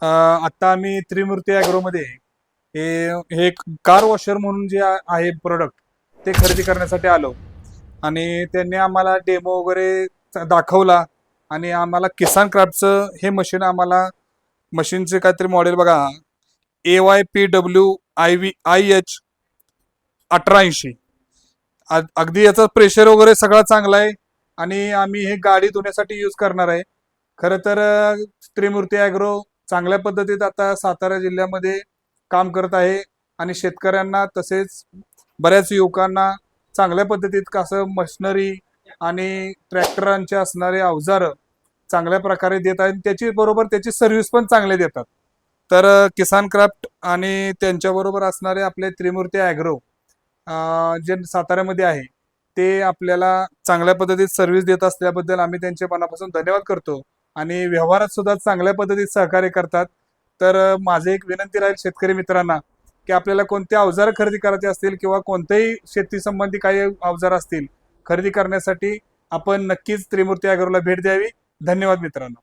आता आम्ही त्रिमूर्ती ॲग्रोमध्ये हे हे एक कार वॉशर म्हणून जे आहे प्रोडक्ट ते खरेदी करण्यासाठी आलो आणि त्यांनी आम्हाला डेमो वगैरे दाखवला आणि आम्हाला किसान क्राफ्टचं हे मशीन आम्हाला मशीनचे काहीतरी मॉडेल बघा AYPWIH 1880 अगदी याचा प्रेशर वगैरे सगळा चांगला आहे आणि आम्ही हे गाडी धुण्यासाठी यूज करणार आहे. खरं तर त्रिमूर्ती ॲग्रो चांगल्या पद्धतीत आता सातारा जिल्ह्यामध्ये काम करत आहे आणि शेतकऱ्यांना तसेच बऱ्याच युवकांना चांगल्या पद्धतीत कसं मशिनरी आणि ट्रॅक्टरांचे असणारे अवजारं चांगल्या प्रकारे देत आहेत. त्याची बरोबर त्याची सर्व्हिस पण चांगले देतात. तर किसान क्राफ्ट आणि त्यांच्याबरोबर असणारे आपले त्रिमूर्ती ॲग्रो जे साताऱ्यामध्ये आहे ते आपल्याला चांगल्या पद्धतीत सर्व्हिस देत असल्याबद्दल आम्ही त्यांचे मनापासून धन्यवाद करतो आणि व्यवहारात सुद्धा चांगल्या पद्धतीत सहकार्य करतात. तर माझे एक विनंती राहील शेतकरी मित्रांना की आपल्याला कोणते अवजार खरेदी करायचे असतील किंवा कोणतेही शेती संबंधी काही अवजार असतील खरेदी करण्यासाठी आपण नक्कीच त्रिमूर्ती ॲग्रोला भेट द्यावी. धन्यवाद मित्रांनो.